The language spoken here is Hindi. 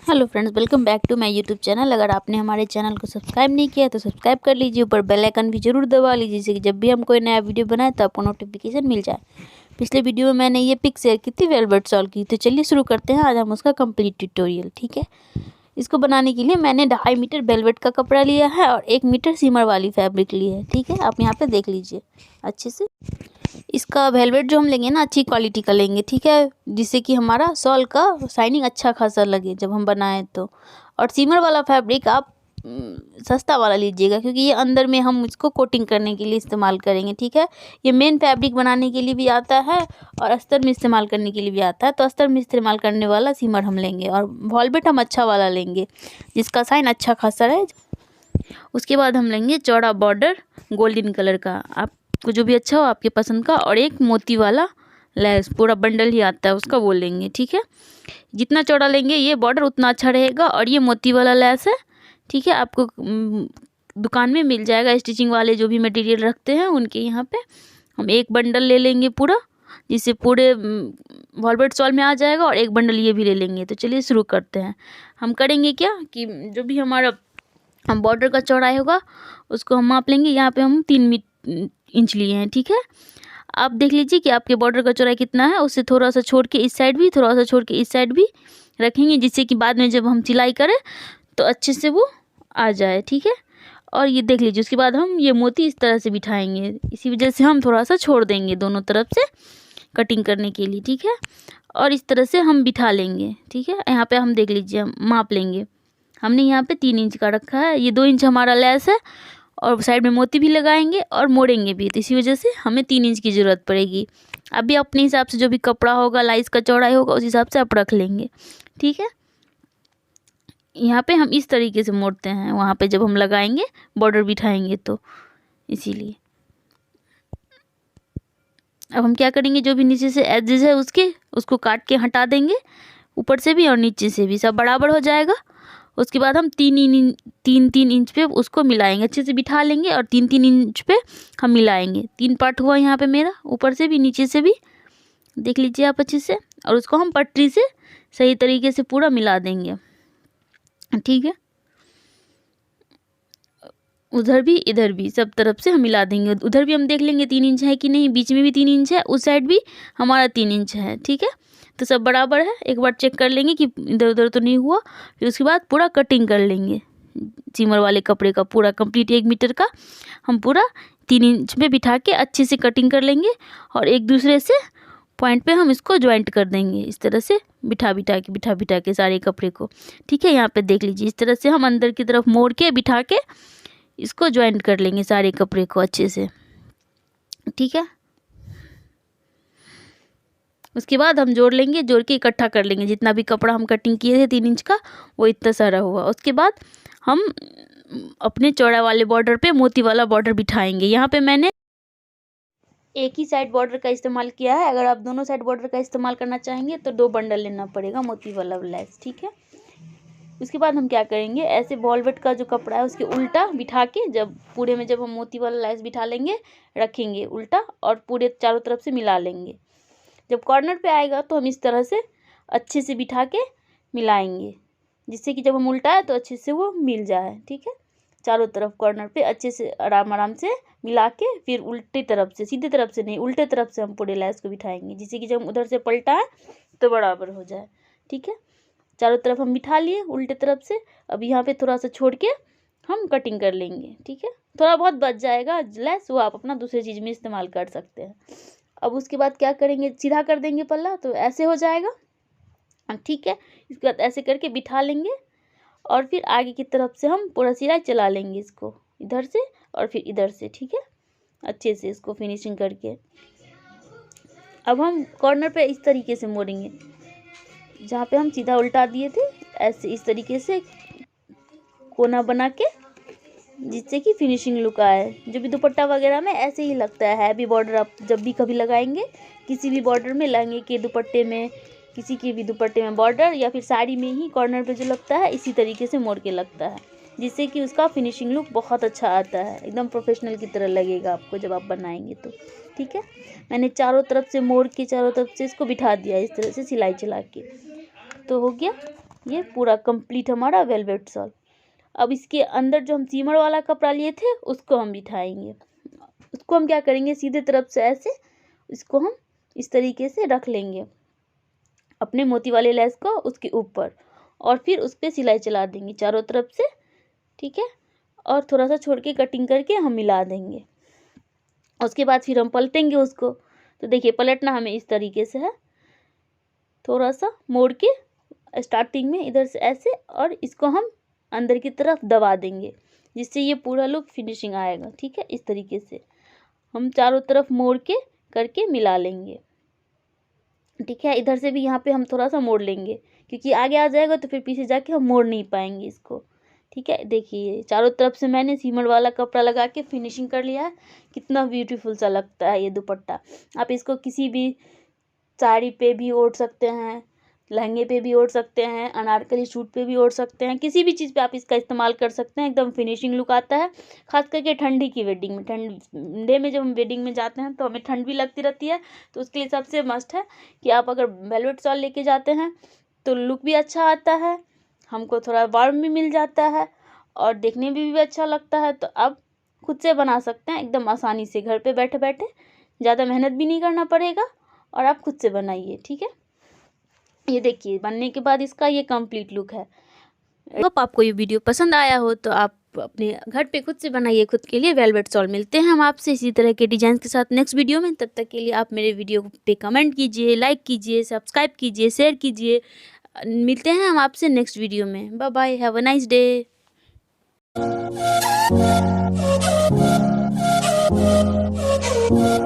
Hello friends, welcome back to my YouTube channel. अगर आपने हमारे चैनल को सब्सक्राइब नहीं किया तो सब्सक्राइब कर लीजिए, ऊपर बेल आइकन भी जरूर दबा लीजिए जिससे कि जब भी हम कोई नया वीडियो बनाए तो आपको नोटिफिकेशन मिल जाए। पिछले वीडियो में मैंने ये पिक शेयर की थी वेलवेट शॉल की, तो चलिए शुरू करते हैं आज हम उसका कंप्लीट ट्यूटोरियल। ठीक है, इसको बनाने के लिए मैंने 2.5 मीटर वेलवेट का कपड़ा लिया है और 1 मीटर सीमर वाली फैब्रिक ली है। ठीक है, आप यहाँ पे देख लीजिए अच्छे से। इसका वेलवेट जो हम लेंगे ना, अच्छी क्वालिटी का लेंगे। ठीक है, जिससे कि हमारा शॉल का शाइनिंग अच्छा खासा लगे जब हम बनाएं तो। और सीमर वाला फैब्रिक आप सस्ता वाला लीजिएगा, क्योंकि ये अंदर में हम इसको कोटिंग करने के लिए इस्तेमाल करेंगे। ठीक है, ये मेन फैब्रिक बनाने के लिए भी आता है और अस्तर में इस्तेमाल करने के लिए भी आता है। तो अस्तर में इस्तेमाल करने वाला सीमर हम लेंगे और वेलवेट हम अच्छा वाला लेंगे जिसका साइन अच्छा खासा रहे। उसके बाद हम लेंगे चौड़ा बॉर्डर गोल्डन कलर का, आपको जो भी अच्छा हो आपके पसंद का, और एक मोती वाला लैस, पूरा बंडल ही आता है उसका, वो लेंगे। ठीक है, जितना चौड़ा लेंगे ये बॉर्डर उतना अच्छा रहेगा। और ये मोती वाला लैस है। ठीक है, आपको दुकान में मिल जाएगा, स्टिचिंग वाले जो भी मटेरियल रखते हैं उनके यहाँ पे। हम एक बंडल ले लेंगे पूरा, जिससे पूरे वेलवेट शॉल में आ जाएगा, और एक बंडल ये भी ले लेंगे। तो चलिए शुरू करते हैं। हम करेंगे क्या कि जो भी हमारा हम बॉर्डर का चौड़ाई होगा उसको हम माप लेंगे। यहाँ पे हम 3 इंच लिए हैं। ठीक है, आप देख लीजिए कि आपके बॉर्डर का चौड़ाई कितना है, उससे थोड़ा सा छोड़ के इस साइड भी, थोड़ा सा छोड़ के इस साइड भी रखेंगे, जिससे कि बाद में जब हम सिलाई करें तो अच्छे से वो आ जाए। ठीक है, और ये देख लीजिए, उसके बाद हम ये मोती इस तरह से बिठाएंगे, इसी वजह से हम थोड़ा सा छोड़ देंगे दोनों तरफ से कटिंग करने के लिए। ठीक है, और इस तरह से हम बिठा लेंगे। ठीक है, यहाँ पे हम देख लीजिए, हम माप लेंगे। हमने यहाँ पे 3 इंच का रखा है, ये 2 इंच हमारा लैस है, और साइड में मोती भी लगाएंगे और मोड़ेंगे भी, तो इसी वजह से हमें 3 इंच की ज़रूरत पड़ेगी। अभी अपने हिसाब से जो भी कपड़ा होगा, लाइस का चौड़ाई होगा, उस हिसाब से आप रख लेंगे। ठीक है, यहाँ पे हम इस तरीके से मोड़ते हैं, वहाँ पे जब हम लगाएंगे बॉर्डर बिठाएंगे तो इसीलिए। अब हम क्या करेंगे, जो भी नीचे से एजेस है उसको काट के हटा देंगे, ऊपर से भी और नीचे से भी, सब बराबर हो जाएगा। उसके बाद हम 3 इंच पे उसको मिलाएंगे, अच्छे से बिठा लेंगे और 3 इंच पे हम मिलाएंगे। 3 पार्ट हुआ यहाँ पे मेरा, ऊपर से भी नीचे से भी, देख लीजिए आप अच्छे से। और उसको हम पटरी से सही तरीके से पूरा मिला देंगे। ठीक है, उधर भी इधर भी सब तरफ से हम मिला देंगे। उधर भी हम देख लेंगे 3 इंच है कि नहीं, बीच में भी 3 इंच है, उस साइड भी हमारा 3 इंच है। ठीक है, तो सब बराबर है। एक बार चेक कर लेंगे कि इधर उधर तो नहीं हुआ, फिर उसके बाद पूरा कटिंग कर लेंगे सीमर वाले कपड़े का। पूरा कंप्लीट 1 मीटर का हम पूरा 3 इंच में बिठा के अच्छे से कटिंग कर लेंगे, और एक दूसरे से पॉइंट पे हम इसको ज्वाइंट कर देंगे, इस तरह से बिठा बिठा के सारे कपड़े को। ठीक है, यहाँ पे देख लीजिए, इस तरह से हम अंदर की तरफ मोड़ के बिठा के इसको ज्वाइंट कर लेंगे सारे कपड़े को अच्छे से। ठीक है, उसके बाद हम जोड़ लेंगे, जोड़ के इकट्ठा कर लेंगे। जितना भी कपड़ा हम कटिंग किए थे 3 इंच का, वो इतना सारा हुआ। उसके बाद हम अपने चौड़ा वाले बॉर्डर पे मोती वाला बॉर्डर बिठाएंगे। यहाँ पे मैंने एक ही साइड बॉर्डर का इस्तेमाल किया है। अगर आप दोनों साइड बॉर्डर का इस्तेमाल करना चाहेंगे तो 2 बंडल लेना पड़ेगा मोती वाला लैस। ठीक है, उसके बाद हम क्या करेंगे, ऐसे वेलवेट का जो कपड़ा है उसके उल्टा बिठा के, जब पूरे में जब हम मोती वाला लैस बिठा लेंगे, रखेंगे उल्टा, और पूरे चारों तरफ से मिला लेंगे। जब कॉर्नर पे आएगा तो हम इस तरह से अच्छे से बिठा के मिलाएंगे, जिससे कि जब हम उल्टाए तो अच्छे से वो मिल जाए। ठीक है, चारों तरफ कॉर्नर पे अच्छे से आराम से मिला के, फिर उल्टी तरफ से, सीधी तरफ से नहीं, उल्टे तरफ से हम पूरे लैस को बिठाएंगे, जिससे कि जब हम उधर से पलटाएं तो बराबर हो जाए। ठीक है, चारों तरफ हम बिठा लिए उल्टे तरफ से। अब यहाँ पे थोड़ा सा छोड़ के हम कटिंग कर लेंगे। ठीक है, थोड़ा बहुत बच जाएगा लैस, वो आप अपना दूसरी चीज़ में इस्तेमाल कर सकते हैं। अब उसके बाद क्या करेंगे, सीधा कर देंगे पल्ला, तो ऐसे हो जाएगा। ठीक है, इसके बाद ऐसे करके बिठा लेंगे, और फिर आगे की तरफ से हम पूरा सिलाई चला लेंगे, इसको इधर से और फिर इधर से। ठीक है, अच्छे से इसको फिनिशिंग करके अब हम कॉर्नर पे इस तरीके से मोड़ेंगे, जहाँ पे हम सीधा उल्टा दिए थे, ऐसे इस तरीके से कोना बना के, जिससे कि फिनिशिंग लुक आए। जो भी दुपट्टा वगैरह में ऐसे ही लगता है। हैवी बॉर्डर आप जब भी कभी लगाएंगे, किसी भी बॉर्डर में, लहंगे के दुपट्टे में, किसी के भी दुपट्टे में बॉर्डर, या फिर साड़ी में ही कॉर्नर पे जो लगता है, इसी तरीके से मोड़ के लगता है। जिससे कि उसका फिनिशिंग लुक बहुत अच्छा आता है, एकदम प्रोफेशनल की तरह लगेगा आपको जब आप बनाएंगे तो। ठीक है, मैंने चारों तरफ से मोड़ के चारों तरफ से इसको बिठा दिया इस तरह से सिलाई चला के। तो हो गया ये पूरा कंप्लीट हमारा वेलवेट शॉल। अब इसके अंदर जो हम सीमर वाला कपड़ा लिए थे उसको हम बिठाएंगे। उसको हम क्या करेंगे, सीधे तरफ से ऐसे इसको हम इस तरीके से रख लेंगे अपने मोती वाले लेस को उसके ऊपर, और फिर उस पर सिलाई चला देंगे चारों तरफ से। ठीक है, और थोड़ा सा छोड़ के कटिंग करके हम मिला देंगे। उसके बाद फिर हम पलटेंगे उसको। तो देखिए पलटना हमें इस तरीके से है, थोड़ा सा मोड़ के स्टार्टिंग में इधर से ऐसे, और इसको हम अंदर की तरफ दबा देंगे जिससे ये पूरा लुक फिनिशिंग आएगा। ठीक है, इस तरीके से हम चारों तरफ मोड़ के करके मिला लेंगे। ठीक है, इधर से भी यहाँ पे हम थोड़ा सा मोड़ लेंगे क्योंकि आगे आ जाएगा तो फिर पीछे जाके हम मोड़ नहीं पाएंगे इसको। ठीक है, देखिए चारों तरफ से मैंने सीमर वाला कपड़ा लगा के फिनिशिंग कर लिया है। कितना ब्यूटीफुल सा लगता है ये दुपट्टा। आप इसको किसी भी साड़ी पे भी ओढ़ सकते हैं, लहंगे पे भी ओढ़ सकते हैं, अनारकली सूट पे भी ओढ़ सकते हैं, किसी भी चीज़ पे आप इसका इस्तेमाल कर सकते हैं। एकदम फिनिशिंग लुक आता है, खास करके ठंडी की वेडिंग में। ठंडे में जब हम वेडिंग में जाते हैं तो हमें ठंड भी लगती रहती है, तो उसके लिए सबसे मस्ट है कि आप अगर वेलवेट शॉल लेके जाते हैं तो लुक भी अच्छा आता है, हमको थोड़ा वार्म भी मिल जाता है और देखने में भी अच्छा लगता है। तो आप खुद से बना सकते हैं एकदम आसानी से, घर पे बैठे बैठे, ज़्यादा मेहनत भी नहीं करना पड़ेगा और आप खुद से बनाइए। ठीक है, ये देखिए बनने के बाद इसका ये कंप्लीट लुक है। अगर आपको ये वीडियो पसंद आया हो तो आप अपने घर पे खुद से बनाइए खुद के लिए वेलवेट शॉल। मिलते हैं हम आपसे इसी तरह के डिजाइन के साथ नेक्स्ट वीडियो में। तब तक के लिए आप मेरे वीडियो पे कमेंट कीजिए, लाइक कीजिए, सब्सक्राइब कीजिए, शेयर कीजिए। मिलते हैं हम आपसे नेक्स्ट वीडियो में। Bye bye, have a nice day.